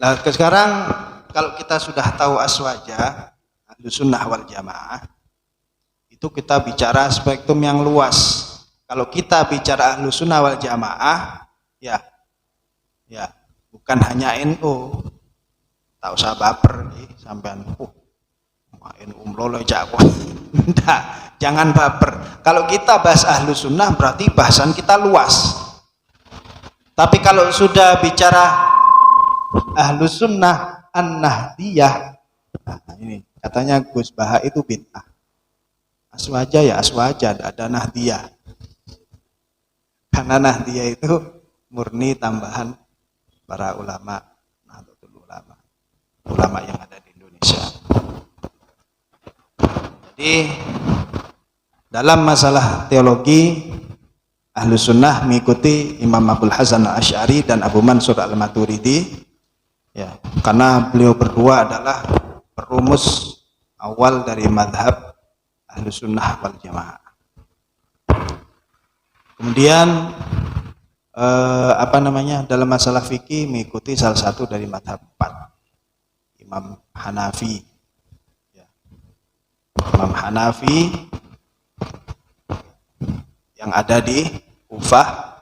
Nah, sekarang kalau kita sudah tahu aswaja, Ahlus Sunnah wal Jamaah, itu kita bicara spektrum yang luas. Kalau kita bicara Ahlus Sunnah wal Jamaah, ya bukan hanya NU. Tak usah baper sampean. NU mlolo jago. Enggak, jangan baper. Kalau kita bahas Ahlus Sunnah berarti bahasan kita luas. Tapi kalau sudah bicara Ahlus Sunnah An-Nahdiyah, nah ini katanya Gus Baha itu bid'ah. Aswaja ya aswaja, ada Nahdiyah. Karena Nahdiyah itu murni tambahan para ulama, Nahdlatul Ulama, ulama yang ada di Indonesia. Jadi dalam masalah teologi, Ahlus Sunnah mengikuti Imam Abul Hasan Al-Asy'ari dan Abu Mansur Al-Maturidi, ya, karena beliau berdua adalah perumus awal dari madhab Ahlus Sunnah wal Jamaah. Kemudian dalam masalah fikih mengikuti salah satu dari madhab 4, Imam Hanafi. Ya. Imam Hanafi yang ada di Kufah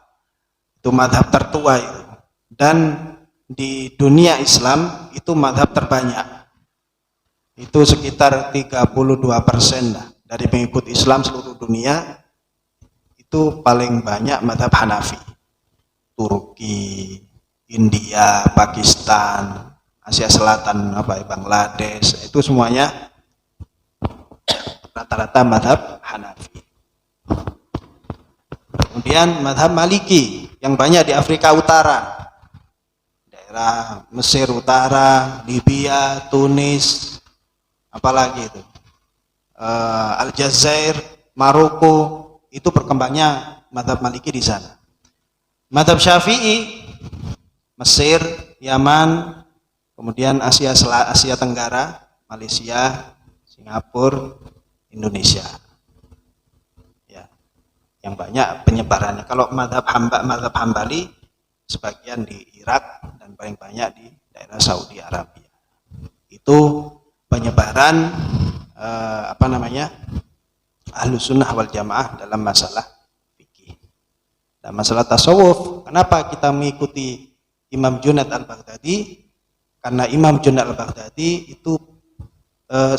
itu madhab tertua itu, dan di dunia Islam itu madhab terbanyak, itu sekitar 32% lah dari pengikut Islam seluruh dunia, itu paling banyak madhab Hanafi. Turki, India, Pakistan, Asia Selatan, Bangladesh, itu semuanya rata-rata madhab Hanafi. Kemudian madhab Maliki yang banyak di Afrika Utara, daerah Mesir Utara, Libya, Tunis, apalagi itu, Aljazair, Maroko, itu berkembangnya madhab Maliki di sana. Madhab Syafi'i, Mesir, Yaman, kemudian Asia Tenggara, Malaysia, Singapura, Indonesia. Ya, yang banyak penyebarannya. Kalau madhab Hambali sebagian di Irak dan paling banyak di daerah Saudi Arabia. Itu penyebaran Ahlus Sunnah wal Jamaah dalam masalah fikih. Dan masalah tasawuf, kenapa kita mengikuti Imam Junaid al-Baghdadi? Karena Imam Junaid al-Baghdadi itu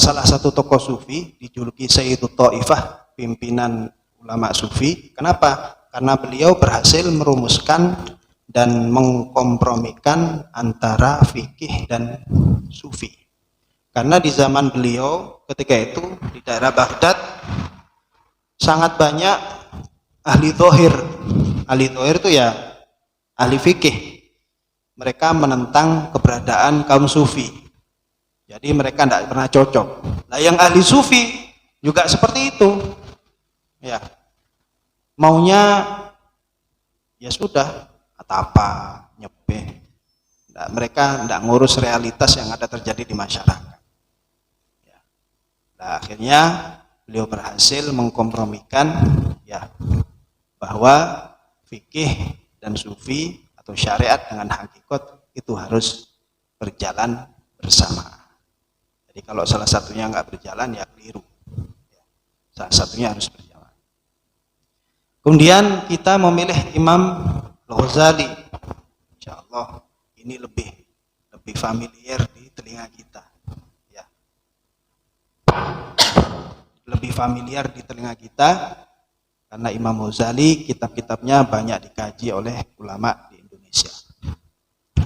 salah satu tokoh sufi, dijuluki Sayyidut Taifah, pimpinan ulama sufi. Kenapa? Karena beliau berhasil merumuskan dan mengkompromikan antara fikih dan sufi. Karena di zaman beliau ketika itu di daerah Baghdad sangat banyak ahli zahir. Ahli zahir itu ya ahli fikih. Mereka menentang keberadaan kaum sufi. Jadi mereka tidak pernah cocok. Nah, yang ahli sufi juga seperti itu. Ya. Maunya ya sudah, atapa, nyepeh. Nah, mereka tidak ngurus realitas yang ada terjadi di masyarakat. Ya. Nah, akhirnya beliau berhasil mengkompromikan ya bahwa fikih dan sufi atau syariat dengan hakikat itu harus berjalan bersama. Jadi kalau salah satunya nggak berjalan ya keliru. Salah satunya harus berjalan. Kemudian kita memilih Imam Al-Ghazali. Insyaallah ini lebih familiar di telinga kita. Ya. Lebih familiar di telinga kita karena Imam Ghazali kitab-kitabnya banyak dikaji oleh ulama di Indonesia.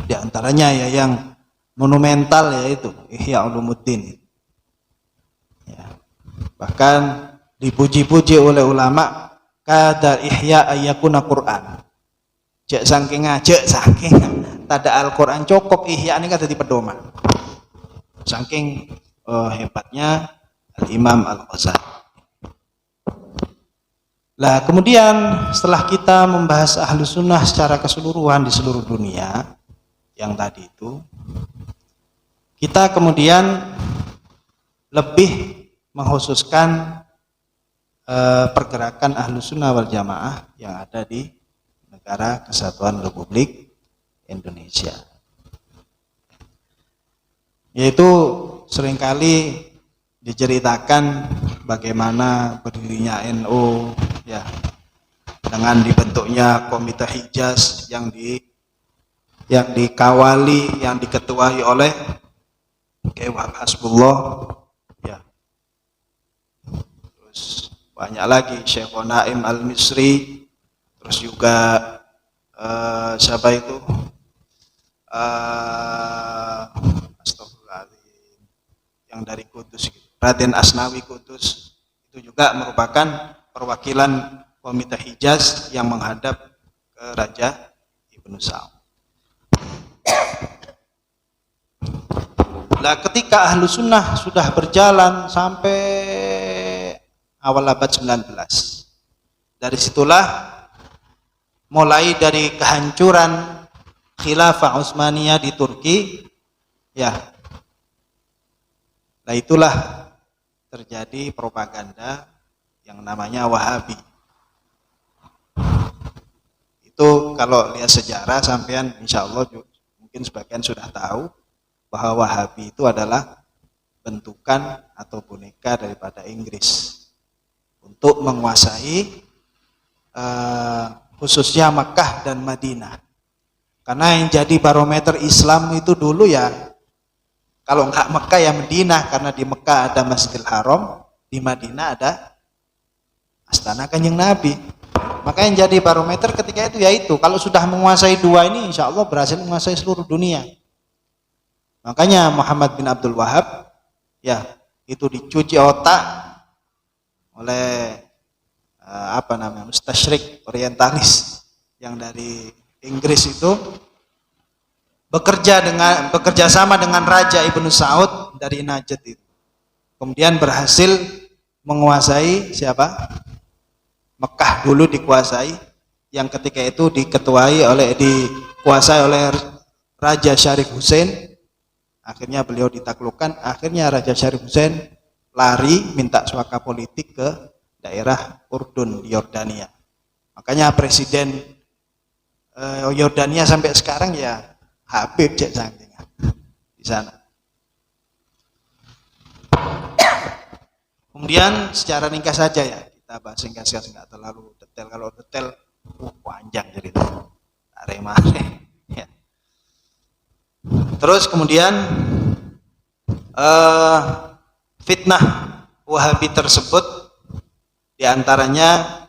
Di antaranya ya yang monumental yaitu Ihya Ulumuddin. Ya. Bahkan dipuji-puji oleh ulama, kada ihya ayyakuna Quran. Cek saking tada Al-Quran cukup ihya ini kan jadi pedoman. Saking hebatnya Al-Imam Al-Ghazali. Nah, kemudian setelah kita membahas Ahlus Sunnah secara keseluruhan di seluruh dunia yang tadi itu, kita kemudian lebih mengkhususkan pergerakan Ahlus Sunnah wal Jamaah yang ada di Negara Kesatuan Republik Indonesia. Yaitu seringkali diceritakan bagaimana berdirinya NU ya, dengan dibentuknya Komite Hijaz yang dikawali, yang diketuai oleh Kiai Wahab Hasbullah ya. Terus banyak lagi Syekh Naim Al-Misri, terus juga siapa itu astagfirullahaladzim, yang dari Kudus, Raden Asnawi Kudus, itu juga merupakan perwakilan Komite Hijaz yang menghadap ke Raja Ibnu Saud. Nah, ketika Ahlu Sunnah sudah berjalan sampai awal abad 19, dari situlah mulai dari kehancuran Khilafah Utsmaniyah di Turki ya. Nah, itulah terjadi propaganda yang namanya Wahabi. Itu kalau lihat sejarah sampean insya Allah mungkin sebagian sudah tahu bahwa Wahabi itu adalah bentukan atau boneka daripada Inggris untuk menguasai khususnya Mekah dan Madinah. Karena yang jadi barometer Islam itu dulu ya, kalau enggak Mekah ya Madinah, karena di Mekah ada Masjidil Haram, di Madinah ada Astana Kanjeng Nabi. Maka yang jadi barometer ketika itu yaitu kalau sudah menguasai dua ini insya Allah berhasil menguasai seluruh dunia. Makanya Muhammad bin Abdul Wahab ya itu dicuci otak oleh mustasyrik orientalis yang dari Inggris itu, bekerja sama dengan Raja Ibnu Saud dari Najd itu. Kemudian berhasil menguasai siapa? Mekah dulu dikuasai, yang ketika itu dikuasai oleh Raja Syarif Hussein. Akhirnya beliau ditaklukkan, akhirnya Raja Syarif Hussein lari minta suaka politik ke daerah Urdun di Yordania. Makanya presiden Yordania sampai sekarang ya Habib Cek Sangking di sana. Kemudian secara ringkas saja ya, kita bahas ringkas nggak terlalu detail. Kalau detail panjang cerita. Ya. Terus kemudian fitnah Wahabi tersebut diantaranya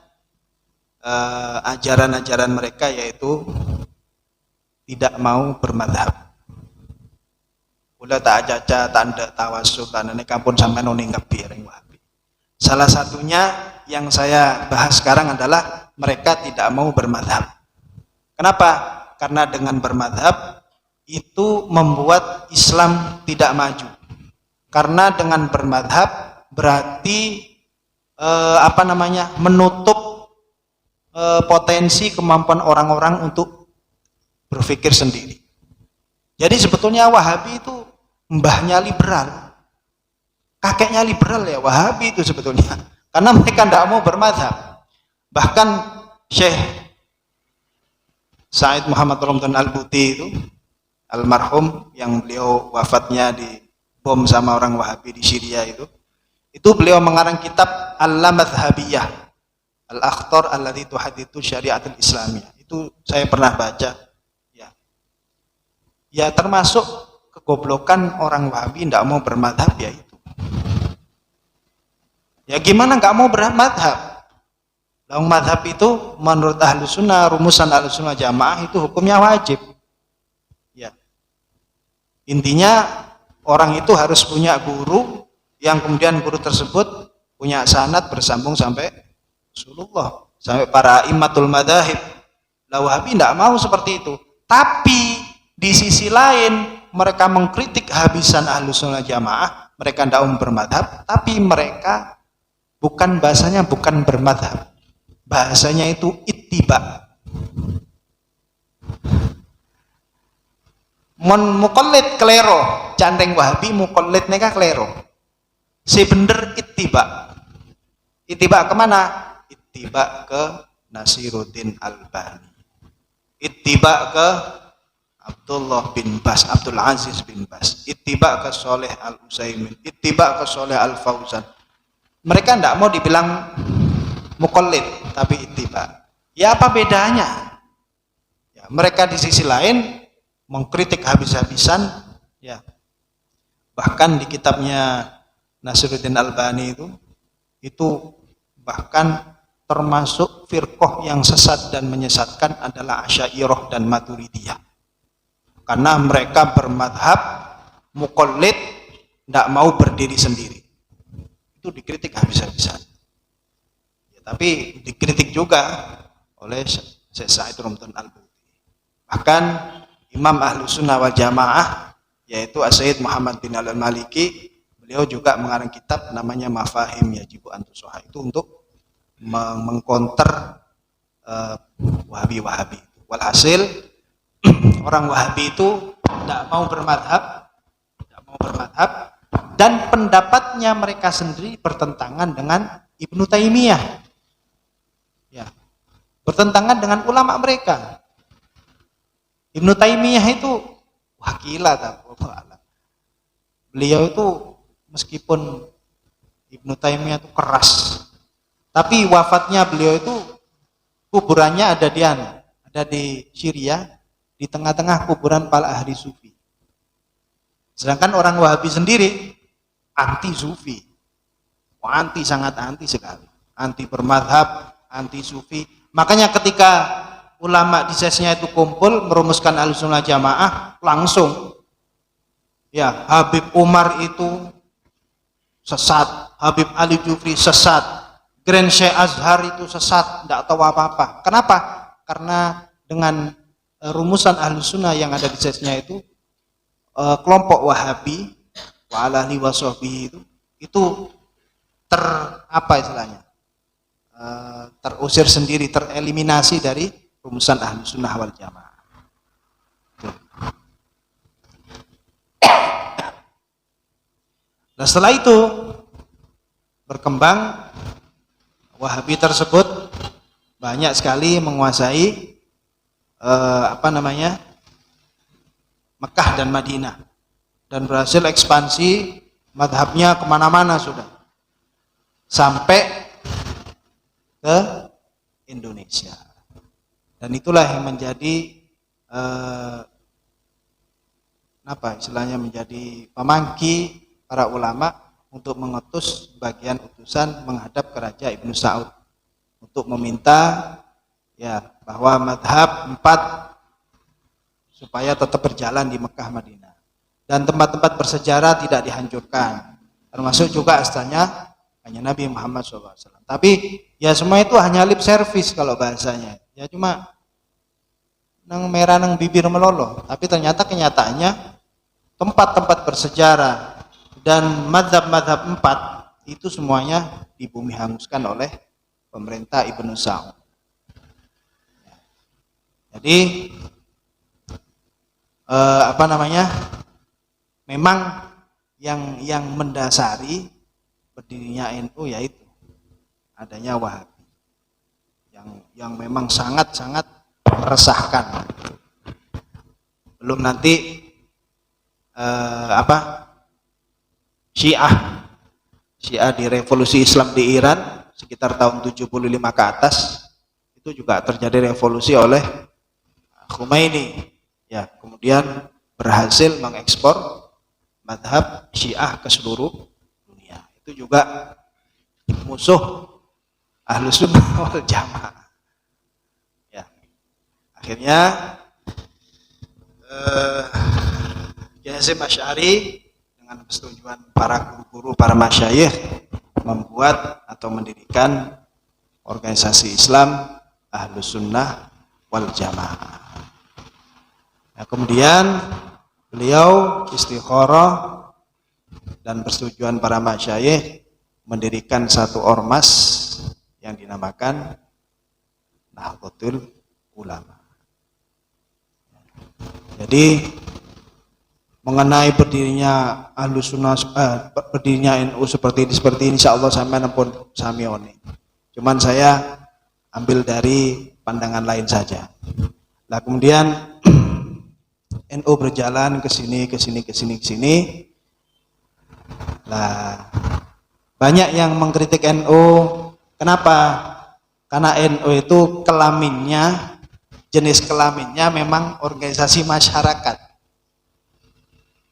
ajaran-ajaran mereka yaitu tidak mau bermadhab. Ulah tak aja tanda tawasul tanane kampun sampai noni ngebir Wahabi. Salah satunya yang saya bahas sekarang adalah mereka tidak mau bermadhab. Kenapa? Karena dengan bermadhab itu membuat Islam tidak maju. Karena dengan bermadhab berarti menutup potensi kemampuan orang-orang untuk berpikir sendiri. Jadi sebetulnya Wahabi itu mbahnya liberal, kakeknya liberal ya Wahabi itu sebetulnya. Karena mereka tidak mau bermadhab. Bahkan Syekh Said Muhammad Ramdan Al-Buti itu almarhum yang beliau wafatnya di bom sama orang Wahabi di Syria itu beliau mengarang kitab Al-Madhhabiyah Al-Akhtar Allati Tuhadithu Syariatul Islamiyah. Itu saya pernah baca ya termasuk kegoblokan orang Wahabi tidak mau bermadhab ya itu. Ya gimana nggak mau bermadhab? Lalu madhab itu menurut ahlu sunnah, rumusan ahlu sunnah jamaah itu hukumnya wajib. Ya. Intinya orang itu harus punya guru yang kemudian guru tersebut punya sanad bersambung sampai Rasulullah, sampai para immatul madahib. Wahabi tidak mau seperti itu. Tapi di sisi lain mereka mengkritik habisan ahlu sunnah jamaah, mereka tidak mau bermadhab, tapi mereka bukan bermadhab. Bahasanya itu ittiba. Muqallid klero, candeng Wahabi muqallid neka klero. Si bener ittiba. Ittiba kemana? Ittiba ke Nasiruddin Albani. Ittiba ke Abdullah bin Bas, Abdul Aziz bin Bas, ittiba ke Soleh Al-Utsaimin, ittiba ke Soleh Al-Fauzan. Mereka tidak mau dibilang muqallid, tapi ittiba. Ya apa bedanya? Ya, mereka di sisi lain mengkritik habis-habisan, ya. Bahkan di kitabnya Nasiruddin Albani itu bahkan termasuk firqah yang sesat dan menyesatkan adalah Asy'ariyah dan Maturidiyah. Karena mereka bermadhab muqallid, tidak mau berdiri sendiri. Itu dikritik habis-habisan. Ya, tapi dikritik juga oleh Syekh Sa'id Ramdan Al-Buti. Bahkan Imam Ahlus Sunnah wal Jamaah yaitu As-Sayyid Muhammad bin Al-Maliki, beliau juga mengarang kitab namanya Mafahim Yajibu an Tusoha, itu untuk mengkonter Wahabi. Walhasil orang Wahabi itu tidak mau bermadhab, dan pendapatnya mereka sendiri bertentangan dengan Ibnu Taimiyah, ya, bertentangan dengan ulama mereka. Ibnu Taimiyah itu wakilah, beliau itu meskipun Ibnu Taimiyah itu keras, tapi wafatnya beliau itu kuburannya ada di Syria, di tengah-tengah kuburan para ahli sufi. Sedangkan orang Wahabi sendiri anti sufi, sangat anti sekali, anti bermadhab, anti sufi. Makanya ketika ulama di sesnya itu kumpul merumuskan Ahlussunnah Jamaah, langsung ya Habib Umar itu sesat, Habib Ali Jufri sesat, Grand Syekh Azhar itu sesat, tidak tahu apa-apa. Kenapa? Karena dengan rumusan Ahlussunnah yang ada di sesnya itu, kelompok Wahabi wa alihi wasahbihi itu terusir sendiri, tereliminasi dari rumusan Ahlussunnah wal Jamaah. Nah, setelah itu berkembang, Wahabi tersebut banyak sekali menguasai Mekah dan Madinah, dan berhasil ekspansi madhabnya kemana-mana sudah, sampai ke Indonesia. Dan itulah yang menjadi menjadi pemangki para ulama untuk mengutus bagian utusan menghadap ke Raja Ibnu Saud untuk meminta ya bahwa madhab 4 supaya tetap berjalan di Mekah Madinah, dan tempat-tempat bersejarah tidak dihancurkan, termasuk juga asalnya hanya Nabi Muhammad SAW. Tapi ya semua itu hanya lip service kalau bahasanya, ya cuma nang merah nang bibir meloloh, tapi ternyata kenyataannya tempat-tempat bersejarah dan madhab-madhab 4 itu semuanya di bumi hanguskan oleh pemerintah Ibnu Saud. Jadi memang yang mendasari berdirinya NU yaitu adanya Wahabi yang memang sangat-sangat meresahkan. Belum nanti Syiah di revolusi Islam di Iran sekitar tahun 75 ke atas, itu juga terjadi revolusi oleh Khomeini, ya, kemudian berhasil mengekspor madhab Syiah ke seluruh dunia. Itu juga musuh Ahlussunnah wal Jamaah. Ya, akhirnya Hasyim Asy'ari dengan persetujuan para guru-guru, para masyayikh, membuat atau mendirikan organisasi Islam Ahlussunnah wal Jamaah. Nah, kemudian beliau istikharah dan persetujuan para masyayikh mendirikan satu ormas yang dinamakan Nahdlatul Ulama. Jadi mengenai berdirinya Ahlussunnah, berdirinya NU seperti ini insyaallah sampean pun samione. Cuman saya ambil dari pandangan lain saja. Nah, kemudian NU berjalan ke sini, ke sini, ke sini, ke sini. Lah, banyak yang mengkritik NU. Kenapa? Karena NU itu kelaminnya, jenis kelaminnya memang organisasi masyarakat.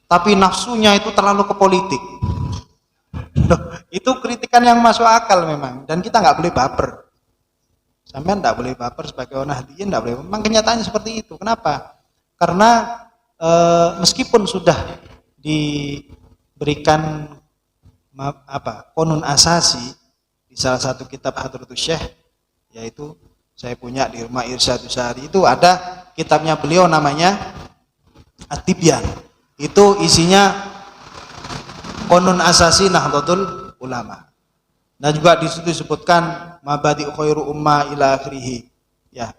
Tapi nafsunya itu terlalu ke politik. Loh, itu kritikan yang masuk akal memang. Dan kita nggak boleh baper. Sampai nggak boleh baper sebagai orang Nahdliyin, nggak boleh. Memang kenyataannya seperti itu. Kenapa? Karena meskipun sudah diberikan konun asasi di salah satu kitab Hadratus Syekh, yaitu saya punya di rumah Irsyadus Sari, itu ada kitabnya beliau namanya At-Tibyan. Itu isinya konun asasi Nahdlatul Ulama. Dan juga di situ disebutkan mabadi khairu umma ila akhirih. Ya.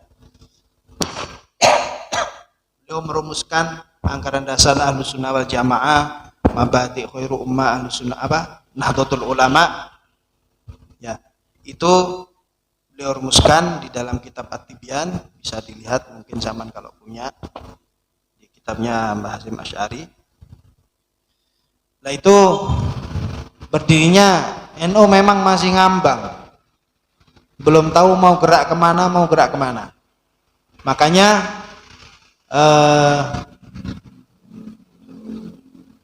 Beliau merumuskan anggaran dasar Ahlus Sunnah wal Jamaah, mabadi khairu umma Ahlus Sunnah Nahdlatul Ulama. Ya. Itu beliau rumuskan di dalam kitab At-Tibyan, bisa dilihat mungkin zaman kalau punya di kitabnya Mbah Hasyim Asy'ari. Nah itu berdirinya NU memang masih ngambang, belum tahu mau gerak kemana. Makanya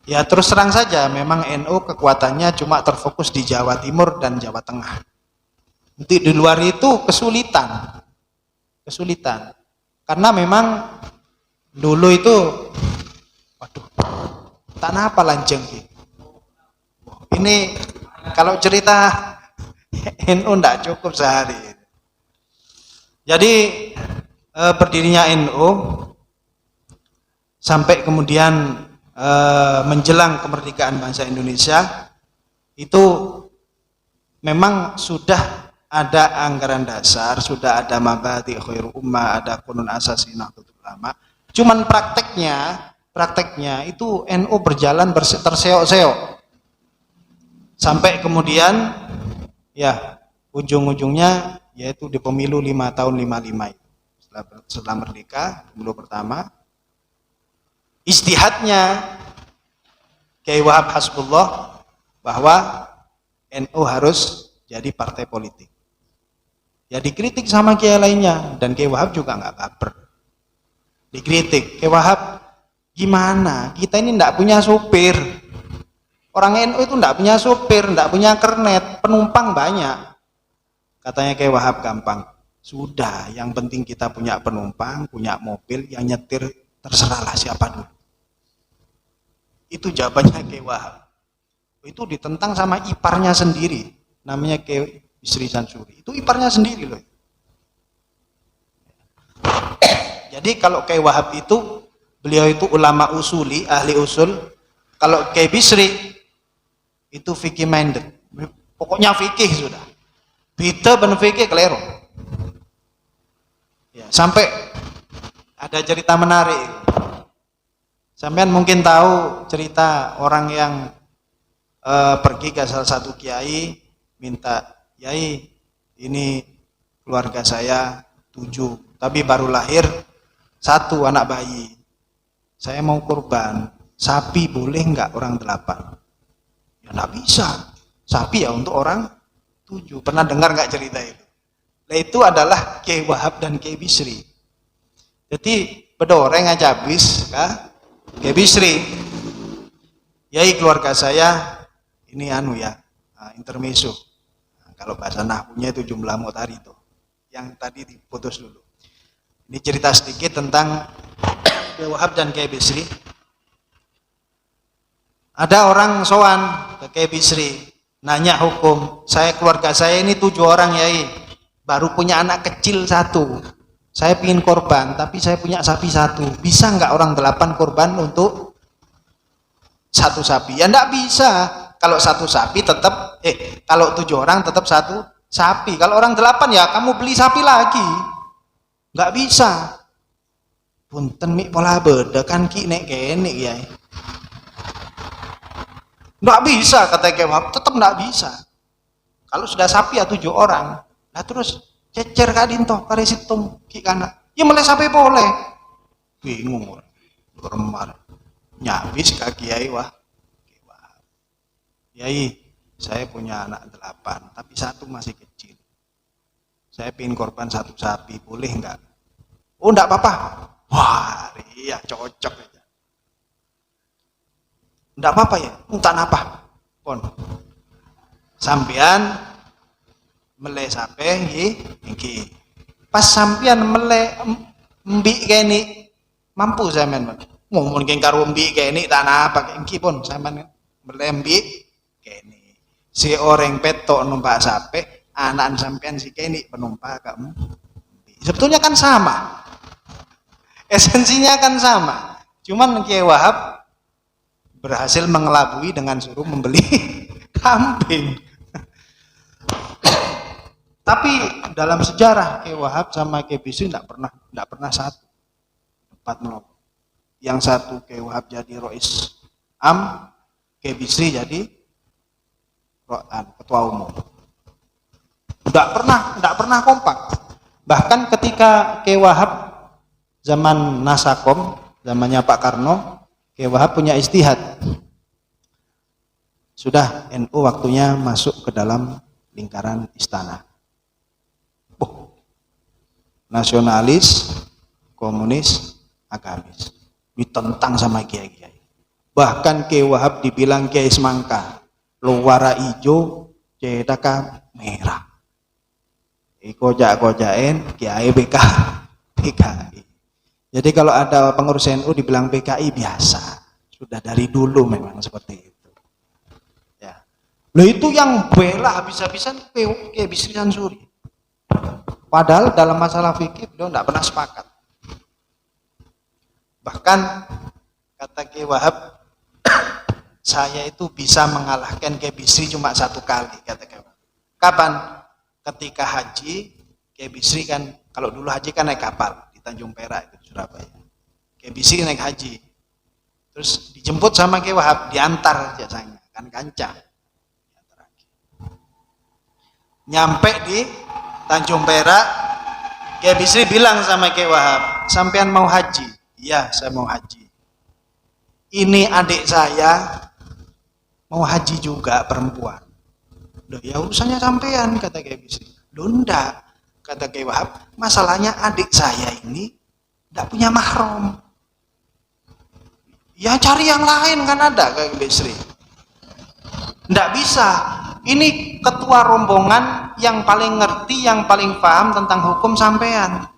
ya terus terang saja, memang NU kekuatannya cuma terfokus di Jawa Timur dan Jawa Tengah. Nanti di luar itu kesulitan, karena memang dulu itu, waduh, tanah apa lanjeng ini, kalau cerita NU ndak cukup sehari. Jadi berdirinya NU sampai kemudian menjelang kemerdekaan bangsa Indonesia itu memang sudah ada anggaran dasar, sudah ada mabadi khairu ummah, ada konun asasi Nahdlatul Ulama. Cuman prakteknya itu NU berjalan terseok-seok. Sampai kemudian ya ujung-ujungnya yaitu di pemilu 5 tahun 55 itu. Setelah merdeka, pemilu pertama, ijtihadnya Kiai Wahab Hasbullah bahwa NU harus jadi partai politik. Ya dikritik sama kiai lainnya, dan Kiai Wahab juga nggak baper. Dikritik, Kiai Wahab gimana? Kita ini nggak punya supir. Orang NU itu enggak punya supir, enggak punya kernet, penumpang banyak. Katanya Kiai Wahab gampang. Sudah, yang penting kita punya penumpang, punya mobil, yang nyetir terserahlah siapa dulu. Itu jawabannya Kiai Wahab. Itu ditentang sama iparnya sendiri, namanya Kiai Bisri Sansuri. Itu iparnya sendiri loh. Jadi kalau Kiai Wahab itu, beliau itu ulama usuli, ahli usul. Kalau Kiai Bisri itu fikih minded, pokoknya fikih sudah. Beda ben fikih keliru. Ya, sampai ada cerita menarik. Sampean mungkin tahu cerita orang yang pergi ke salah satu kiai, minta, "Kiai, ini keluarga saya 7, tapi baru lahir 1 anak bayi. Saya mau kurban, sapi boleh nggak orang 8?" Nggak bisa, sapi ya untuk orang 7. Pernah dengar nggak cerita itu? Nah itu adalah Kiai Wahab dan Kiai Bisri. Jadi bedoreng aja habis, kah? Kiai Bisri, yai keluarga saya ini intermezzo. Nah, kalau bahasa nahwunya itu jumlah mutari itu, yang tadi diputus dulu. Ini cerita sedikit tentang Kiai Wahab dan Kiai Bisri. Ada orang sowan ke Kiai Bisri, nanya hukum. Keluarga saya ini 7 orang yai, baru punya anak kecil 1. Saya pingin korban, tapi saya punya sapi 1. Bisa nggak orang 8 korban untuk 1 sapi? Ya nggak bisa. Kalau 1 sapi tetap, kalau 7 orang tetap 1 sapi. Kalau orang 8 ya kamu beli sapi lagi. Nggak bisa. Punten mik pola beda kan ki nek kene ya. Nggak bisa, kata Kiai Wahab, tetap nggak bisa. Kalau sudah sapi ya 7 orang, nah terus cecer kadin toh karesitung ki kana, ya mulai sampai boleh, bingung. remar nyabis ke Kiai Kiai, saya punya anak 8, tapi satu masih kecil. Saya ingin korban satu sapi, boleh enggak? Oh, enggak apa-apa. Wah, iya cocok aja. Enggak apa-apa ya, entah apa. Pon. Sampean mele sape iki. Pas sampean mele mbik kene mampu sampean. Ngomong karo mbik kene tanah apa iki pun sampean mele mbik kene. Si orang petok numpak sape, anak sampean si kene penumpak kamu. Sebetulnya kan sama. Esensinya kan sama. Cuman Kiai Wahab berhasil mengelabui dengan suruh membeli kambing. Tapi dalam sejarah Kiai Wahab sama Kiai Bisri tidak pernah satu tempat melopot. Yang satu Kiai Wahab jadi Rois Am, Kiai Bisri jadi ketua umum. Tidak pernah kompak. Bahkan ketika Kiai Wahab zaman Nasakom, zamannya Pak Karno, Kiai Wahab punya istihad. Sudah NU waktunya masuk ke dalam lingkaran istana. Nasionalis, komunis, agamis ditentang sama kiai-kiai. Bahkan Kiai Wahab dibilang Kiai semangka, luara ijo, cedaka merah. Kojak-kojain Kiai PKI. Jadi kalau ada pengurus NU dibilang PKI biasa, sudah dari dulu memang seperti itu. Ya, loh itu yang bela habis-habisan Kiai Bisri Sansuri. Padahal dalam masalah fikih beliau tidak pernah sepakat. Bahkan kata Kiai Wahab, saya itu bisa mengalahkan Kiai Bisri cuma satu kali, kata Kiai Wahab. Kapan? Ketika haji, Kiai Bisri kan kalau dulu haji kan naik kapal di Tanjung Perak itu Surabaya. Kiai Bisri naik haji, terus dijemput sama Kiai Wahab, diantar jasanya kan kancah. Nyampe di Tanjung Perak, Kiai Bisri bilang sama Kiai Wahab, sampean mau haji? Iya, saya mau haji. Ini adik saya mau haji juga, perempuan. Loh, ya urusannya sampean, kata Kiai Bisri. Loh, enggak, kata Kiai Wahab, masalahnya adik saya ini enggak punya mahram. Ya cari yang lain kan ada, Kiai Bisri. Enggak bisa. Ini ketua rombongan yang paling ngerti, yang paling paham tentang hukum sampean.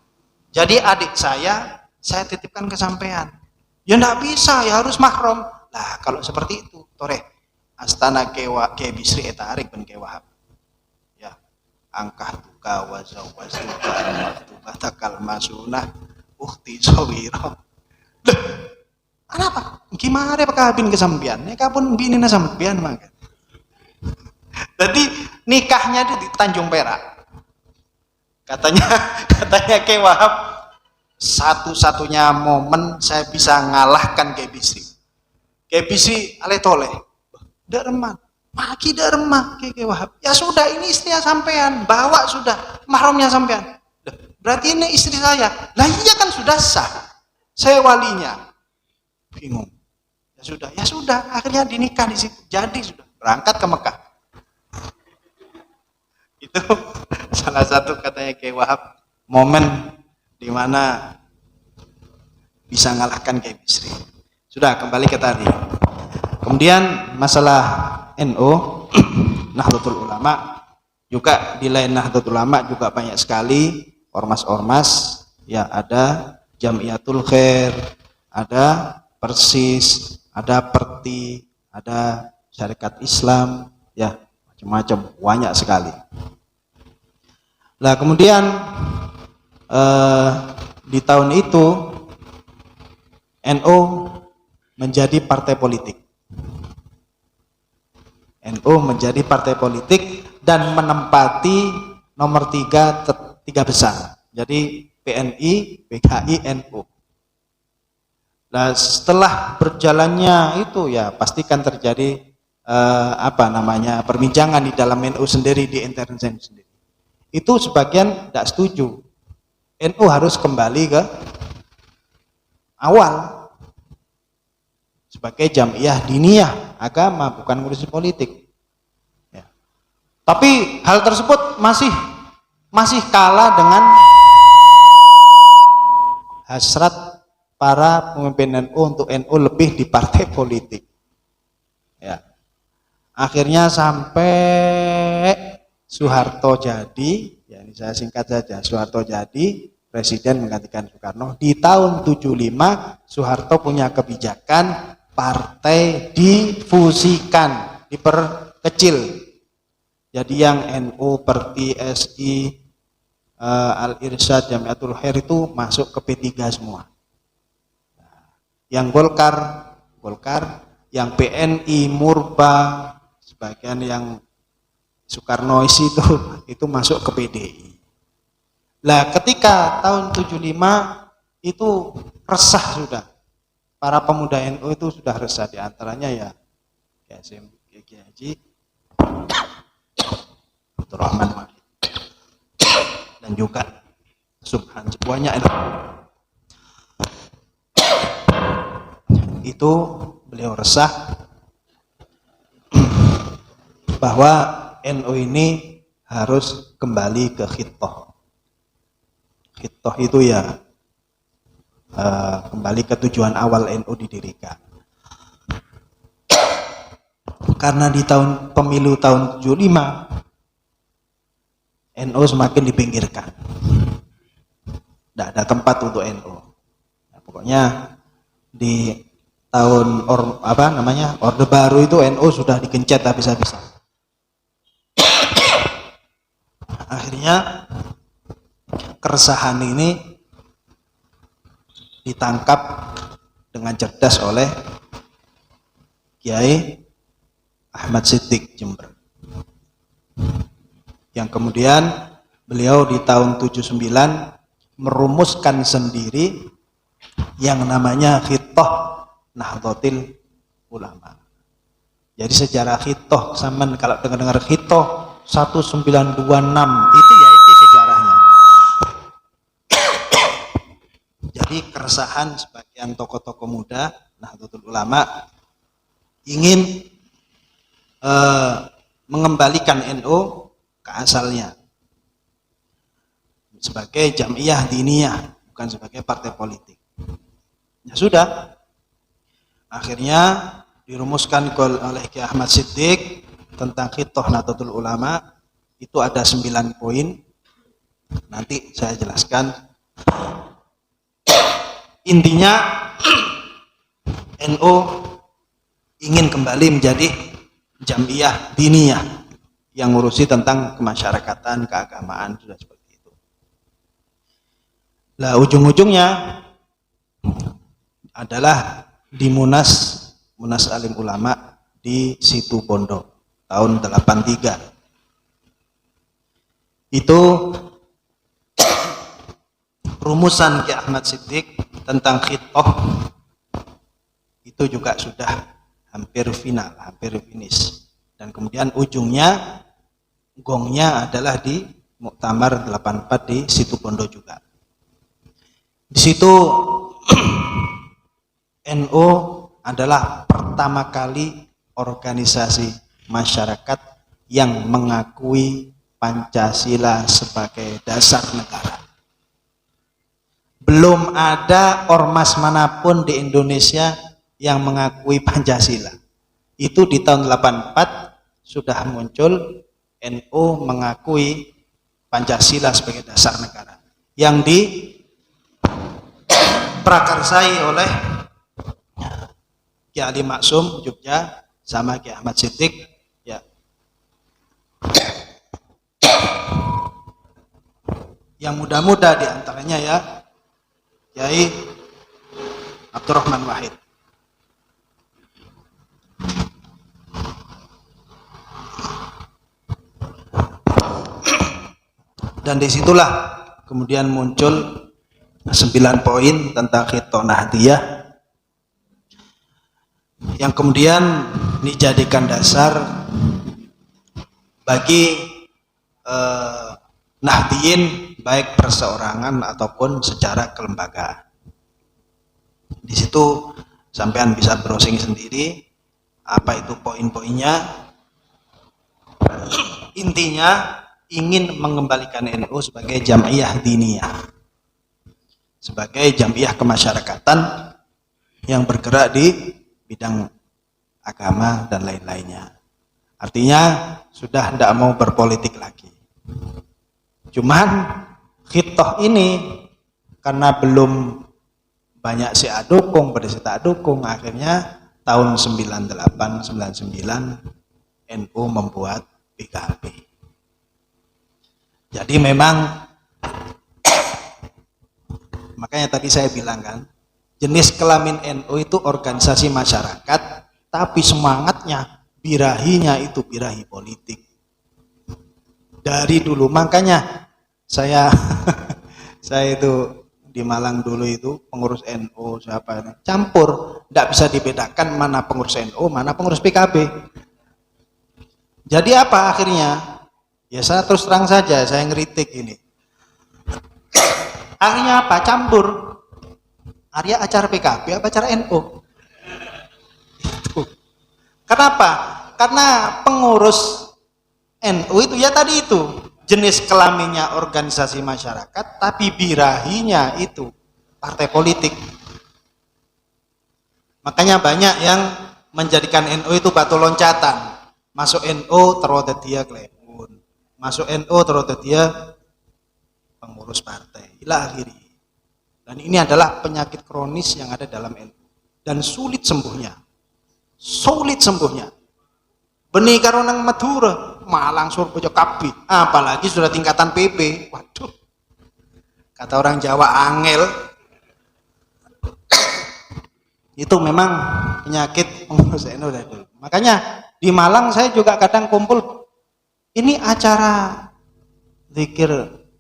Jadi adik saya titipkan ke sampean. Ya enggak bisa, ya harus mahram. Lah kalau seperti itu, tore astana Kiai Bisri etarik ben Kiai Wahab. Ya, angkah tuka wazawaz tuka al-maktuba takal masunah ukti sawira. Loh, kenapa? Gimana pakabin ke sampean? Nek kapun binina sampean mangga. Jadi nikahnya itu di Tanjung Perak. Katanya Kiai Wahab, satu-satunya momen saya bisa ngalahkan Kiai Bisri. Kiai Bisri ale toleh. Ndak remah. Maki ndak remah Kiai Wahab. Ya sudah, ini istrinya sampean, bawa sudah mahramnya sampean. Berarti ini istri saya. Lah iya kan sudah sah. Saya walinya. Bingung. Ya sudah, akhirnya dinikah di situ. Jadi sudah berangkat ke Mekah. Itu salah satu katanya Kiai Wahab, momen di mana bisa ngalahkan Kiai Bisri. Sudah, kembali ke tadi. Kemudian masalah NU, Nahdlatul Ulama, juga di lain Nahdlatul Ulama juga banyak sekali ormas-ormas, ya ada Jamiatul Khair, ada Persis, ada Perti, ada Syarikat Islam, ya macam-macam, banyak sekali. Nah kemudian di tahun itu NU menjadi partai politik. NU menjadi partai politik dan menempati nomor 3 besar. Jadi PNI, PKI, NU. Nah setelah berjalannya itu ya pastikan terjadi perbincangan di dalam NU sendiri, di internal sendiri. Itu sebagian tidak setuju. NU harus kembali ke awal. sebagai jamiah diniyah, agama, bukan ngurusi politik. Ya. Tapi hal tersebut masih kalah dengan hasrat para pemimpin NU untuk NU lebih di partai politik. Ya. Akhirnya sampai Soeharto jadi, ya ini saya singkat saja, Soeharto jadi presiden menggantikan Soekarno. Di tahun 75 Soeharto punya kebijakan partai difusikan, diperkecil. Jadi yang NU, Perti, SI, Al-Irsyad, Jamiatul Khair itu masuk ke P3 semua. Yang Golkar, yang PNI, Murba, sebagian yang Soekarnois itu masuk ke PDI. Lah ketika tahun 75 itu resah sudah. Para pemuda NU itu sudah resah, di antaranya ya Kiai Haji Abdurrahman Wahid dan juga Subhan, banyak itu beliau resah bahwa NU ini harus kembali ke khitoh. Khitoh itu ya kembali ke tujuan awal NU didirikan. Karena di pemilu tahun 75 NU semakin dipinggirkan. Tidak ada tempat untuk NU. Nah, pokoknya di tahun Orde Baru itu NU sudah digencet habis-habisan. Akhirnya keresahan ini ditangkap dengan cerdas oleh Kiai Ahmad Siddiq Jember, yang kemudian beliau di tahun 79 merumuskan sendiri yang namanya Khitoh Nahdlatul Ulama. Jadi sejarah khitoh, sampean kalau dengar khitoh 1926 itu ya itu sejarahnya. Jadi keresahan sebagian tokoh-tokoh muda Nahdlatul Ulama ingin mengembalikan NU ke asalnya sebagai jamiah diniyah, bukan sebagai partai politik. Ya sudah, akhirnya dirumuskan oleh Kiai Ahmad Siddiq tentang khitoh Nahdlatul Ulama. Itu ada 9 poin, nanti saya jelaskan. Intinya NU ingin kembali menjadi jamiah diniyah yang ngurusi tentang kemasyarakatan, keagamaan, sudah seperti itu. Lah ujung-ujungnya adalah di Munas Alim Ulama di Situ Bondo tahun 83. Itu rumusan Kiai Ahmad Siddiq tentang khitoh itu juga sudah hampir final, hampir finish. Dan kemudian ujungnya gongnya adalah di Muktamar 84 di Situ Bondo juga. Di situ NU adalah pertama kali organisasi masyarakat yang mengakui Pancasila sebagai dasar negara. Belum ada ormas manapun di Indonesia yang mengakui Pancasila. Itu di tahun 84 sudah muncul NU mengakui Pancasila sebagai dasar negara, yang diprakarsai oleh Kiai Ali Maksum Jogja sama Kiai Ahmad Siddiq ya. Yang muda-muda diantaranya ya Kiai Abdurrahman Wahid. Dan disitulah kemudian muncul 9 poin tentang khitoh Nahdiyah yang kemudian dijadikan dasar bagi Nahdiyin baik perseorangan ataupun secara kelembagaan. Di situ Sampean bisa browsing sendiri apa itu poin-poinnya. Intinya ingin mengembalikan NU sebagai jam'iyah diniyah, sebagai jam'iyah kemasyarakatan yang bergerak di bidang agama dan lain-lainnya. Artinya sudah tidak mau berpolitik lagi. Cuman khitoh ini karena belum banyak si dukung, pada si tak dukung, akhirnya tahun 98-99 NU membuat PKB. Jadi memang makanya tadi saya bilang kan, jenis kelamin NU itu organisasi masyarakat, tapi semangatnya, birahinya itu birahi politik. Dari dulu, makanya saya saya itu di Malang dulu itu pengurus NU siapa campur, tidak bisa dibedakan mana pengurus NU, mana pengurus PKB. Jadi apa akhirnya? Ya saya terus terang saja, saya ngeritik ini. Akhirnya apa? Campur. Arya acara PKB apa acara NU? Itu. Kenapa? Karena pengurus NU itu ya tadi itu jenis kelaminnya organisasi masyarakat, tapi birahinya itu partai politik. Makanya banyak yang menjadikan NU itu batu loncatan. Masuk NU terus dia kleun, masuk NU terus dia pengurus partai. Ila akhiri. Dan ini adalah penyakit kronis yang ada dalam NU dan sulit sembuhnya. Sulit sembuhnya. Benih karo nang Madura, Malang Surabaya kabeh, apalagi sudah tingkatan PB. Waduh. Kata orang Jawa angel. Itu memang penyakit pengurus NU dari dulu. Makanya di Malang saya juga kadang kumpul, ini acara zikir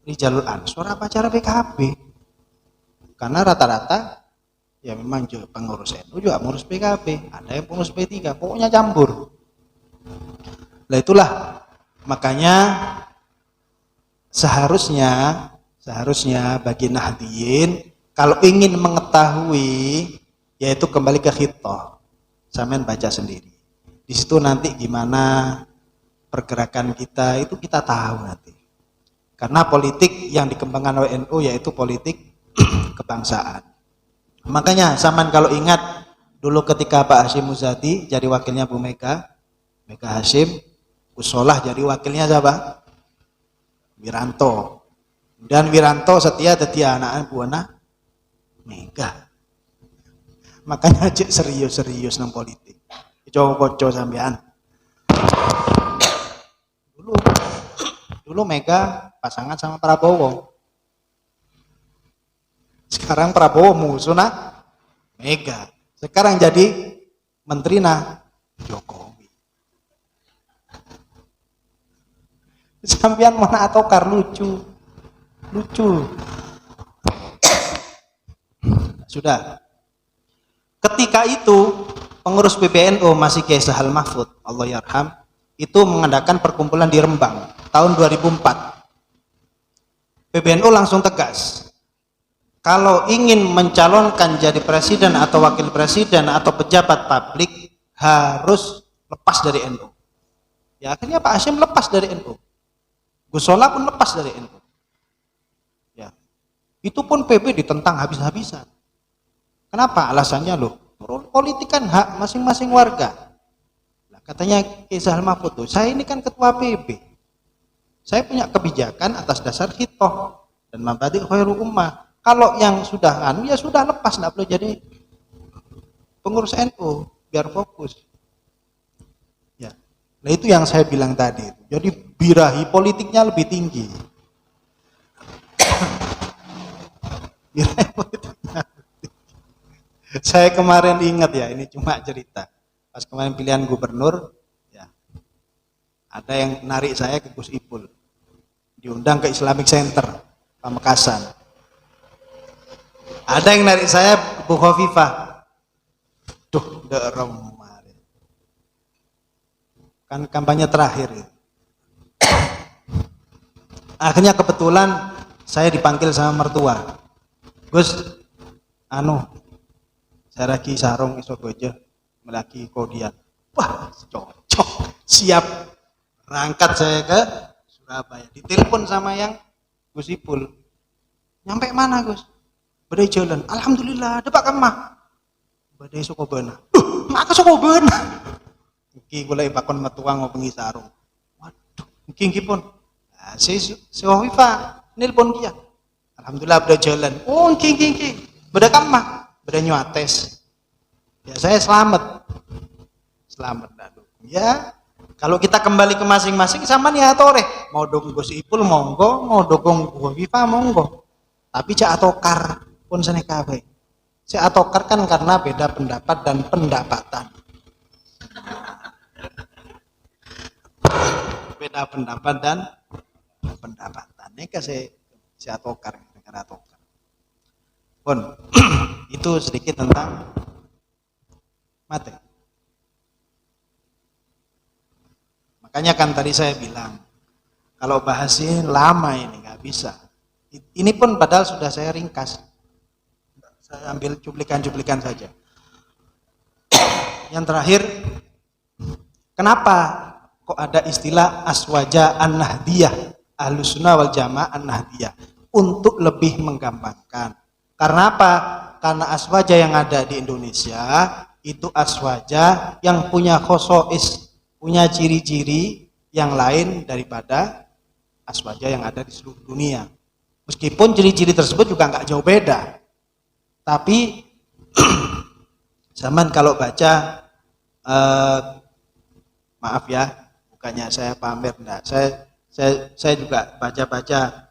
Rijalul Ansor apa acara PKB? Karena rata-rata ya memang juga pengurus NU juga pengurus PKB, ada yang pengurus P3, pokoknya campur. Nah itulah makanya seharusnya bagi Nahdliyin kalau ingin mengetahui yaitu kembali ke khitoh, sampean baca sendiri. Di situ nanti gimana pergerakan kita itu kita tahu nanti. Karena politik yang dikembangkan oleh NU yaitu politik kebangsaan. Makanya sampean kalau ingat dulu ketika Pak Hasyim Muzadi jadi wakilnya Bu Mega Hasyim, Gus Solah jadi wakilnya siapa? Wiranto. Dan Wiranto setia jadi anak buana Mega. Makanya cek serius nang politik. Coba sampean. Dulu Mega pasangan sama Prabowo. Sekarang Prabowo musuh Mega. Sekarang jadi menteri Jokowi. Sampean mana atokar lucu. Sudah. Ketika itu pengurus PBNU masih Kiai Sahal Mahfud, Allah yarham, itu mengadakan perkumpulan di Rembang tahun 2004. PBNU langsung tegas, kalau ingin mencalonkan jadi presiden atau wakil presiden atau pejabat publik harus lepas dari NU. Ya akhirnya Pak Hasyim lepas dari NU. Gus Solah pun lepas dari NU. Ya. Itu pun PB ditentang habis-habisan. Kenapa? Alasannya loh, politik kan hak masing-masing warga. Nah, katanya Kiai Sahal Mahfud tuh, saya ini kan ketua PB. Saya punya kebijakan atas dasar khitoh dan mabadi khairul ummah. Kalau yang sudah ya sudah lepas, nggak perlu jadi pengurus NU, biar fokus. Ya. Nah itu yang saya bilang tadi. Jadi birahi politiknya lebih tinggi. Birahi politiknya. Saya kemarin ingat ya, ini cuma cerita. Pas kemarin pilihan gubernur, ya ada yang narik saya ke Gus Ipul, diundang ke Islamic Center, Pamekasan. Ada yang narik saya ke Bu Khofifah, duh, derem, kan kampanye terakhir. Akhirnya kebetulan saya dipanggil sama mertua, Gus, acara Ki Sarung iso bojo melaki kodian. Wah, cocok. Siap. Berangkat saya ke Surabaya. Ditelepon sama yang Gus Ipul. Nyampe mana, Gus? Badai jalan. Alhamdulillah, ada Pak Kemah. Badai Sukobana. Mak ke Sukobana. Iki golek bakon metuang ngopengi sarung. Waduh, iki pun. Nah, si Wafifa nelpon dia. Alhamdulillah badai jalan. Oh, iki. Badai Kemah, badai nyuates. Ya saya selamat. Selamat dah. Ya, kalau kita kembali ke masing-masing sama nih atore. Mau dukung Gus Ipul monggo, mau dukung Wafifa monggo. Tapi cak atokar pun seneng kabeh. Cak atokar kan karena beda pendapat dan pendapatan. Beda pendapat dan pendapatan. Ini kasih si atokar, negara atokar. Pun itu sedikit tentang materi. Makanya kan tadi saya bilang kalau bahas ini lama ini nggak bisa. Ini pun padahal sudah saya ringkas. Saya ambil cuplikan-cuplikan saja. Yang terakhir, kenapa kok ada istilah aswaja an-nahdiyah, Ahlus Sunnah wal Jamaah an-nahdiyah, untuk lebih menggampangkan. Karena apa? Karena aswaja yang ada di Indonesia itu aswaja yang punya khosois, punya ciri-ciri yang lain daripada aswaja yang ada di seluruh dunia. Meskipun ciri-ciri tersebut juga nggak jauh beda. Tapi zaman kalau baca maaf ya, bukannya saya pamer enggak. Saya juga baca-baca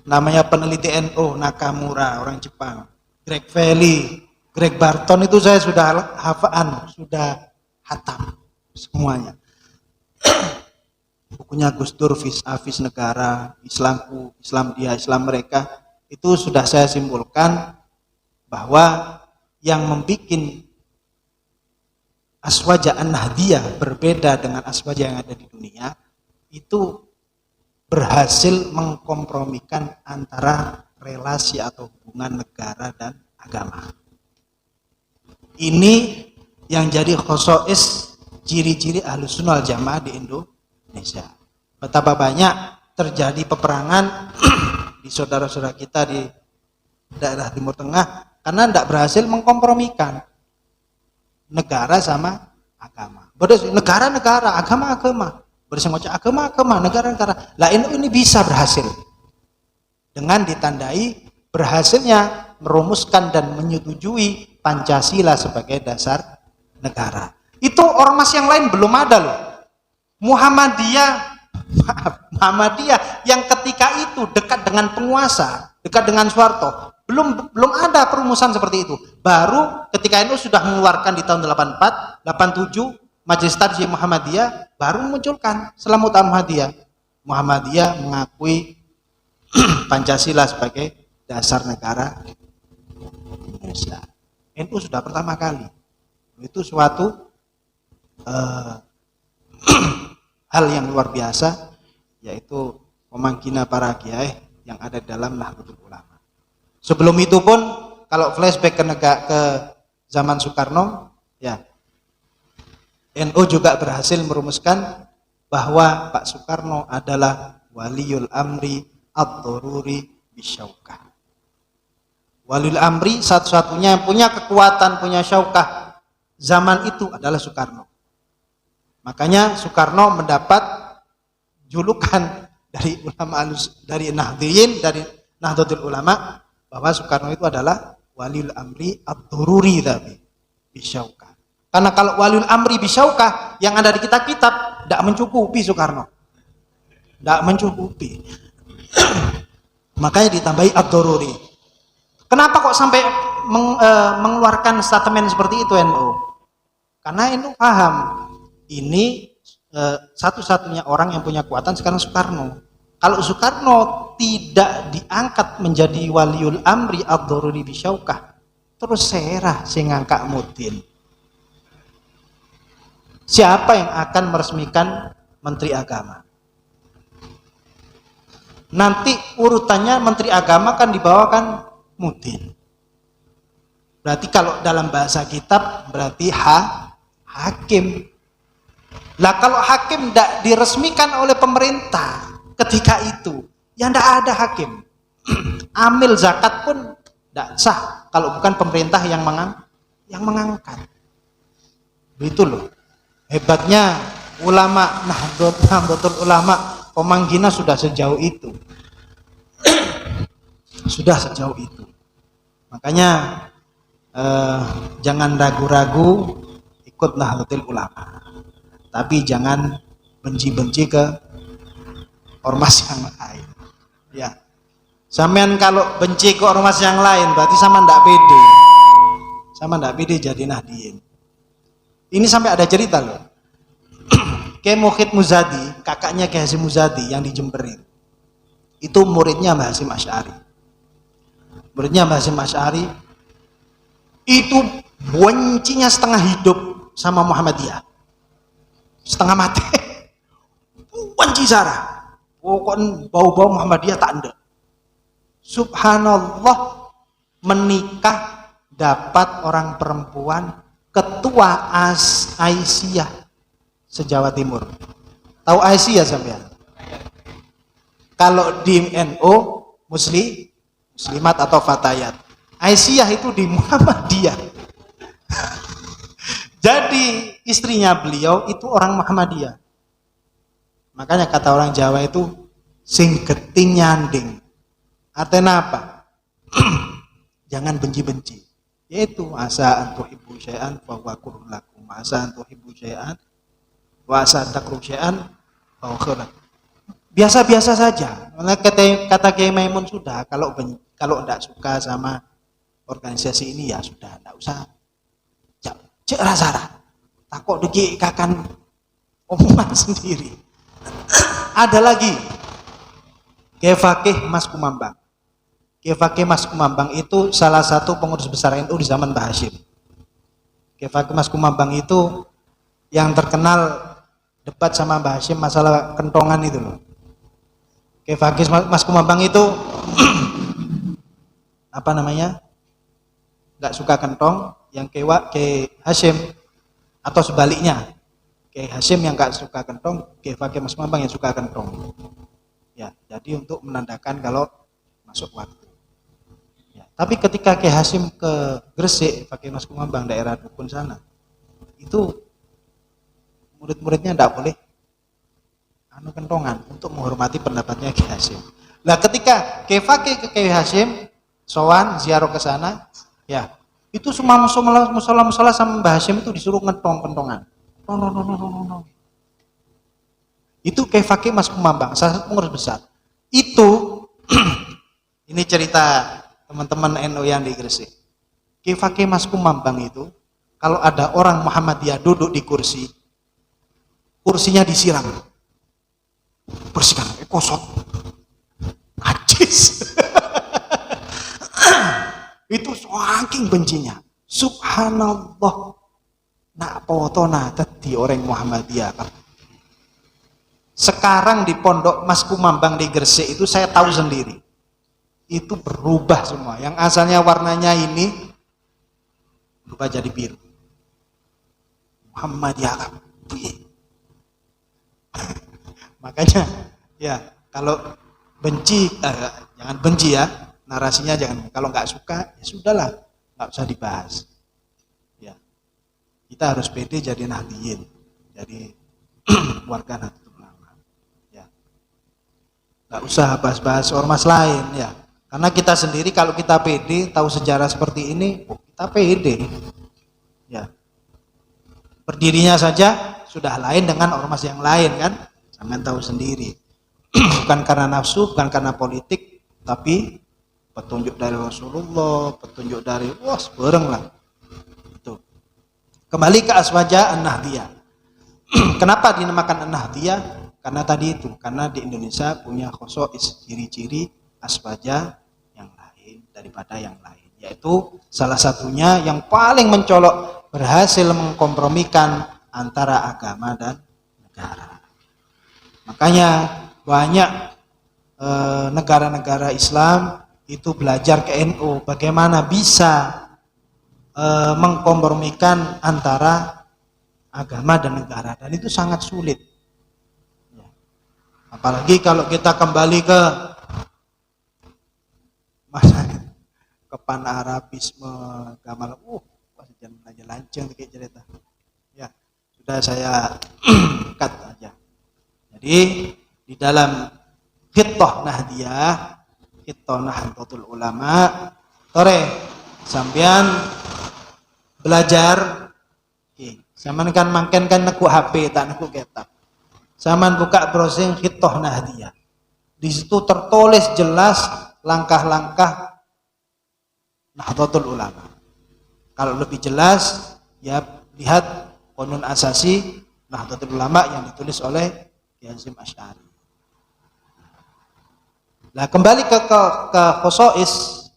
namanya peneliti NU Nakamura, orang Jepang, Greg Valley, Greg Barton, itu saya sudah hafaan, sudah hatam semuanya. Bukunya Gus Dur, Hafiz Negara, Islamku, Islam dia, Islam mereka, itu sudah saya simpulkan bahwa yang membuat aswaja an-nahdiyah berbeda dengan aswaja yang ada di dunia itu berhasil mengkompromikan antara relasi atau hubungan negara dan agama. Ini yang jadi khosois ciri-ciri Ahlus Sunnah wal Jamaah di Indonesia. Betapa banyak terjadi peperangan di saudara-saudara kita di daerah Timur Tengah karena tidak berhasil mengkompromikan negara sama agama. Negara, agama. Bersengocak agama, negara. Lah ini bisa berhasil dengan ditandai berhasilnya merumuskan dan menyetujui Pancasila sebagai dasar negara. Itu ormas yang lain belum ada loh. Muhammadiyah yang ketika itu dekat dengan penguasa, dekat dengan Soeharto, belum ada perumusan seperti itu. Baru ketika NU sudah mengeluarkan di tahun 84, 87 Majelis Tarjih Muhammadiyah baru memunculkan Selamat Muhammadiyah. Muhammadiyah mengakui Pancasila sebagai dasar negara Indonesia. NU sudah pertama kali. Itu suatu hal yang luar biasa, yaitu pemanggilan para kiai yang ada dalam Nahdlatul Ulama. Sebelum itu pun kalau flashback ke zaman Soekarno, ya NU juga berhasil merumuskan bahwa Pak Soekarno adalah waliul amri ad-daruri bisyaukah. Waliul amri satu-satunya yang punya kekuatan, punya syaukah zaman itu adalah Soekarno. Makanya Soekarno mendapat julukan dari ulama dari Nahdliyin, dari Nahdlatul Ulama, bahwa Soekarno itu adalah waliul amri ad-daruri tapi bisyaukah. Karena kalau waliul amri bisyaukah yang ada di kitab-kitab tidak mencukupi Soekarno. Tidak mencukupi. Makanya ditambahi ad-daruri. Kenapa kok sampai mengeluarkan statement seperti itu NU? Karena NU paham ini satu-satunya orang yang punya kekuatan sekarang Soekarno. Kalau Soekarno tidak diangkat menjadi waliul amri ad-daruri bisyaukah, terus serah sing ngangkat Mudin. Siapa yang akan meresmikan Menteri Agama? Nanti urutannya Menteri Agama kan dibawakan Mudin. Berarti kalau dalam bahasa kitab berarti hakim. Lah kalau hakim tidak diresmikan oleh pemerintah ketika itu, ya tidak ada hakim. Amil zakat pun tidak sah kalau bukan pemerintah yang mengangkat. Begitu loh. Hebatnya ulama Nahdlatul Ulama Pemanggina sudah sejauh itu. Sudah sejauh itu. Makanya jangan ragu-ragu ikut Nahdlatul Ulama. Tapi jangan benci-benci ke ormas yang lain. Ya. Sampean kalau benci ke ormas yang lain berarti sama ndak pede. Sama ndak pede jadi Nahdien. Ini sampai ada cerita loh. Kiai Mukhid Muzadi, kakaknya Kiai Hasyim Muzadi yang di Jemberin. Itu muridnya Mbah Hasyim Asy'ari. Muridnya Mbah Hasyim Asy'ari itu bencinya setengah hidup sama Muhammadiyah. Setengah mati. Benci Sarah. Pokoknya bau-bau Muhammadiyah tak ada. Subhanallah, menikah dapat orang perempuan ketua Aisyah se-Jawa Timur. Tahu Aisyah sampean? Kalau di NU muslimat atau fatayat. Aisyah itu di Muhammadiyah. Jadi istrinya beliau itu orang Muhammadiyah. Makanya kata orang Jawa itu sing geting nyanding. Artinya apa? Jangan benci-benci. Yaitu asa antuhibbu syai'an fa huwa khairun lakum. Asa antuhibbu syai'an wa asa takrahu syai'an fa huwa khairun lakum. Biasa-biasa saja. Kata Kiai Maimun sudah, kalau enggak suka sama organisasi ini ya sudah, enggak usah. Cek rasa takut deki kakan omongan sendiri. Ada lagi Kiai Fakih Mas Kumambang. Kiai Fakih Mas Kumambang itu salah satu pengurus besar NU di zaman Mbah Hasyim. Kiai Fakih Mas Kumambang itu yang terkenal debat sama Mbah Hasyim masalah kentongan itu loh. Kiai Fakih Mas Kumambang itu apa namanya? Enggak suka kentong, yang Kiai Hasyim atau sebaliknya. Kiai Hasyim yang enggak suka kentong, Kiai Fakih Mas Kumambang yang suka kentong. Ya, jadi untuk menandakan kalau masuk waktu. Ya, tapi ketika Kiai Hasyim ke Gresik, Fakih Mas Kumambang daerah Dukun sana, itu murid-muridnya enggak boleh kentongan untuk menghormati pendapatnya Kiai Hasyim. Nah, ketika Kiai Fakih ke Kiai Hasyim sowan ziarah ke sana, ya, itu semua musola sama Mbah Hasyim itu disuruh kentongan. No. Itu Kiai Fakih Mas Kumambang, salah satu pengurus besar. Itu ini cerita teman-teman NU yang di Gresik. Kiai Fakih Mas Kumambang itu kalau ada orang Muhammadiyah duduk di kursinya disiram. Bersihkan, kosong. Najis. Itu saking bencinya. Subhanallah. Nak potona tadi orang Muhammadiyah. Sekarang di pondok Mas Kumambang di Gresik itu saya tahu sendiri. Itu berubah semua. Yang asalnya warnanya ini berubah jadi biru. Muhammadiyah. Makanya ya kalau benci jangan benci ya. Narasinya jangan, kalau nggak suka ya sudahlah, nggak usah dibahas. Ya, kita harus pede jadi Nahdien, jadi warga Nahdlatul Ulama. Ya, nggak usah bahas-bahas ormas lain ya, karena kita sendiri kalau kita pede tahu sejarah seperti ini, kita pede. Ya, berdirinya saja sudah lain dengan ormas yang lain kan, sampean tahu sendiri. Bukan karena nafsu, bukan karena politik, tapi petunjuk dari Rasulullah, petunjuk dari sebareng lah. Itu. Kembali ke Aswaja An-Nahdiyah. Kenapa dinamakan An-Nahdiyah? Karena tadi itu, karena di Indonesia punya khosois, ciri-ciri Aswaja yang lain daripada yang lain. Yaitu salah satunya yang paling mencolok berhasil mengkompromikan antara agama dan negara. Makanya banyak negara-negara Islam itu belajar ke NU bagaimana bisa mengkompromikan antara agama dan negara, dan itu sangat sulit. Apalagi kalau kita kembali ke ke pan-arabisme, gamal, jangan aja lanceng kayak cerita. Ya, sudah saya cut aja. Jadi di dalam Khittah Nahdiyah, Khittah Nahdlatul Ulama, tore sampean belajar, sampean kan mangken kan neku HP tak neku kitab. Sampean buka browsing Khittah Nahdiyah. Di situ tertulis jelas langkah-langkah Nahdlatul Ulama. Kalau lebih jelas, ya lihat Qanun Asasi Nahdlatul Ulama yang ditulis oleh Kiai Hasyim Asy'ari. Nah, kembali ke khosois,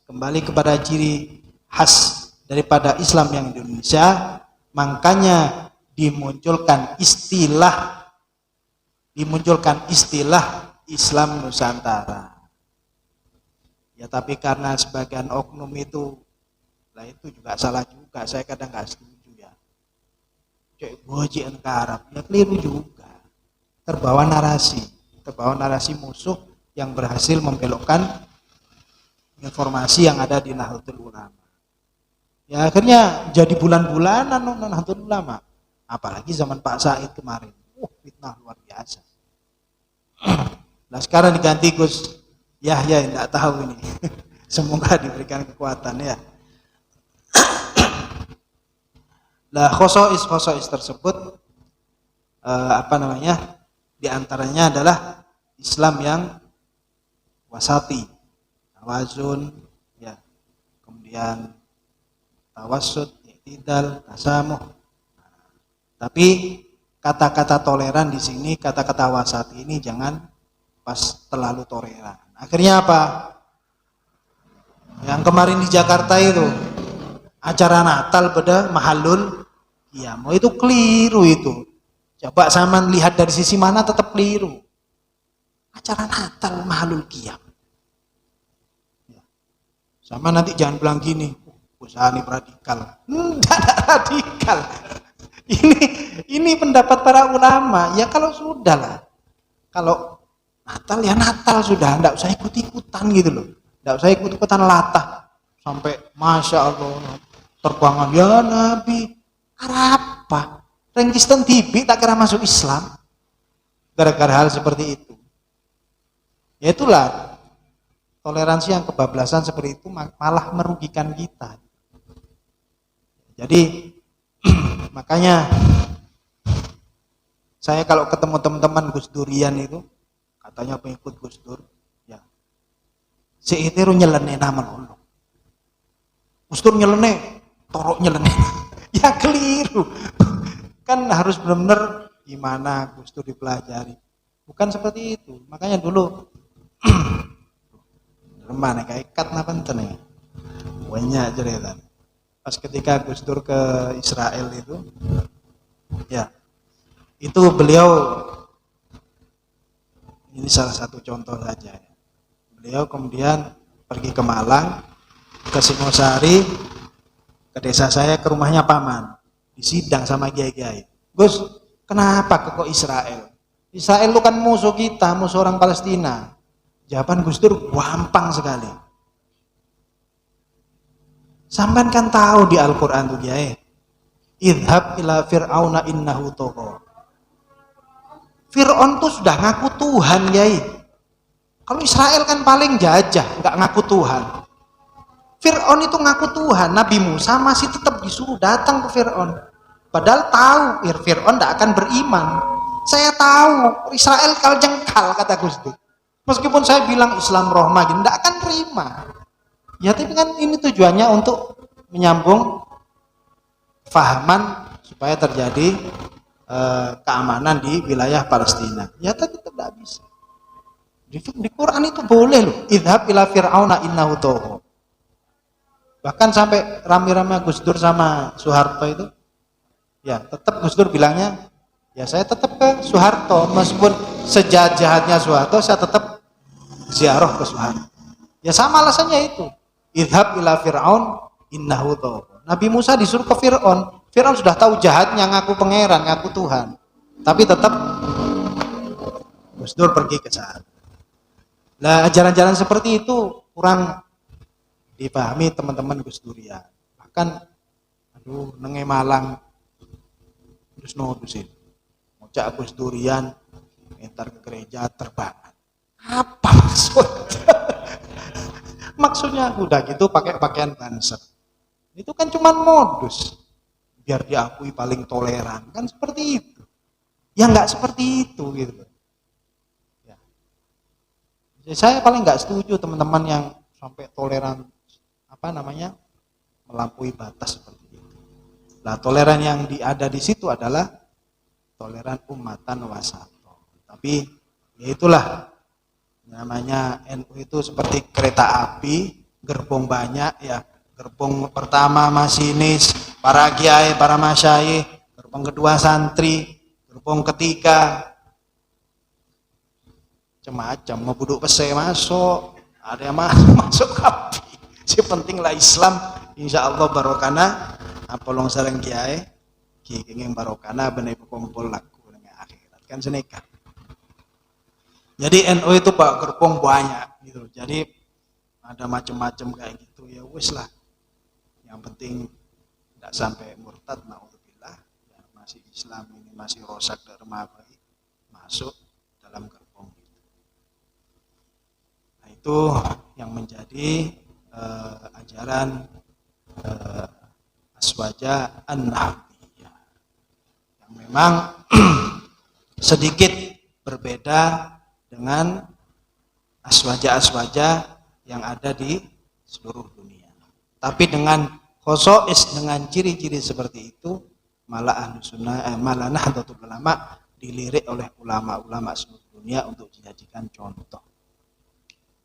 kembali kepada ciri khas daripada Islam yang di Indonesia, makanya dimunculkan istilah Islam Nusantara. Ya, tapi karena sebagian oknum itu, lah itu juga salah juga. Saya kadang nggak setuju ya. Cek bojian ke Arab, ya keliru juga. Terbawa narasi musuh yang berhasil membelokkan informasi yang ada di Nahdlatul Ulama. Ya akhirnya jadi bulan-bulanan Nahdlatul Ulama. Apalagi zaman Pak Said kemarin. Fitnah luar biasa. Nah sekarang diganti Gus Yahya, tidak tahu ini. Semoga diberikan kekuatan ya. Nah khosois tersebut di antaranya adalah Islam yang wasati, tawazun, ya, kemudian tawassut, i'tidal, tasamuh. Tapi kata-kata toleran di sini, kata-kata wasati ini jangan pas terlalu toleran. Akhirnya apa? Yang kemarin di Jakarta itu acara Natal pada Mahalul Qiyam, itu keliru itu. Coba sama lihat dari sisi mana tetap keliru. Acara Natal Mahalul Qiyam. Ya. Sama nanti jangan bilang gini, usaha ini radikal. Tidak radikal. Ini pendapat para ulama. Ya kalau sudah lah. Kalau Natal ya Natal sudah, tidak usah ikut-ikutan gitu loh. Tidak usah ikut-ikutan latah sampai Masya Allah terbangan ya Nabi. Apa? Kristen tibi tak kira masuk Islam gara-gara hal seperti itu. Ya itulah toleransi yang kebablasan seperti itu malah merugikan kita. Jadi makanya saya kalau ketemu teman-teman Gus Durian itu katanya pengikut Gus Dur, ya si itu nyelene nama lo. Gus Dur nyelene, torok nyelene. Ya keliru. Kan harus benar-benar gimana Gus Dur dipelajari. Bukan seperti itu. Makanya dulu mana kayak ikat napa enten ya. Banyak cerita. Pas ketika Gus Dur ke Israel itu, ya itu beliau, ini salah satu contoh saja. Beliau kemudian pergi ke Malang, ke Singosari, ke desa saya, ke rumahnya paman, disidang sama kiai-kiai. Gus, kenapa kok Israel? Israel itu kan musuh kita, musuh orang Palestina. Jawaban Gus Dur gampang sekali. Sampai kan tahu di Al-Quran tuh kiai, idhab ila fir'auna innahu tagha. Fir'aun tuh sudah ngaku Tuhan kiai. Kalau Israel kan paling jajah, nggak ngaku Tuhan. Fir'aun itu ngaku Tuhan. Nabi Musa masih tetap disuruh datang ke Fir'aun. Padahal tahu Fir'aun tidak akan beriman. Saya tahu Israel kalau jengkal kata Gus Dur. Meskipun saya bilang Islam rohmah gini, tidak akan terima. Ya tapi kan ini tujuannya untuk menyambung fahaman supaya terjadi keamanan di wilayah Palestina. Ya tapi tetap tidak bisa. Di Quran itu boleh loh. Idhab ila fir'auna innahu tagha. Bahkan sampai rame-rame Gus Dur sama Soeharto itu, ya tetap Gus Dur bilangnya, ya saya tetap ke Soeharto. Meskipun sejahat-jahatnya Soeharto, saya tetap ziarah ke Soeharto. Ya sama alasannya itu. Idhab ila fir'aun innahu tagha. Nabi Musa disuruh ke Fir'aun. Fir'aun sudah tahu jahatnya, ngaku pangeran, ngaku Tuhan. Tapi tetap Gus Dur pergi ke sana. Nah, ajaran-ajaran seperti itu kurang dipahami teman-teman Gus Durian. Bahkan, aduh, nenge Malang, terus nudusin. Ngocak Gus Durian, entar ke gereja terbangan. Apa maksudnya? Maksudnya udah gitu pakai pakaian banser. Itu kan cuma modus. Biar diakui paling toleran. Kan seperti itu. Ya nggak seperti itu gitu. Ya. Saya paling nggak setuju teman-teman yang sampai toleran melampaui batas seperti itu. Nah, toleran yang ada di situ adalah toleran ummatan wasato. Tapi ya itulah namanya NU itu seperti kereta api, gerbong banyak ya. Gerbong pertama masinis, para kiai, para masyayikh, gerbong kedua santri, gerbong ketiga macam-macam, mau buduk pese masuk, ada yang masuk api. Si penting lah Islam, insya Allah barokana, apolong sareng kiai, kenging barokana bener kumpul laku dengan akhirat kan seneka. Jadi NU itu pak gerbong banyak gitu, jadi ada macam-macam kayak gitu ya wis lah. Yang penting tidak sampai murtad, naudzubillah, ya, masih Islam ini masih rosak dermawi masuk dalam gerbong itu. Nah, itu yang menjadi ajaran Aswaja An-Nahbiyah yang memang sedikit berbeda dengan aswaja-aswaja yang ada di seluruh dunia. Tapi dengan khosois, dengan ciri-ciri seperti itu, malah Nahdlatul Ulama dilirik oleh ulama-ulama seluruh dunia untuk dijadikan contoh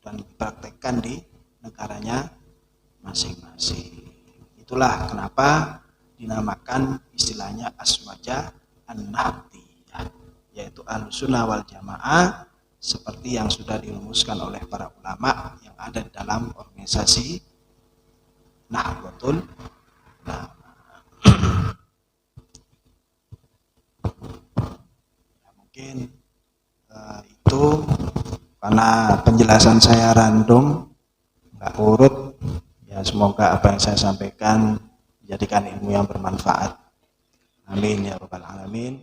dan dipraktekkan di negaranya masing-masing. Itulah kenapa dinamakan istilahnya Aswaja An-Nahdiyah, yaitu Ahlussunnah wal Jamaah, seperti yang sudah dirumuskan oleh para ulama yang ada di dalam organisasi Nahdlatul Ulama. Ya, mungkin itu karena penjelasan saya random, nggak urut. Ya, semoga apa yang saya sampaikan dijadikan ilmu yang bermanfaat. Amin ya rabbal alamin.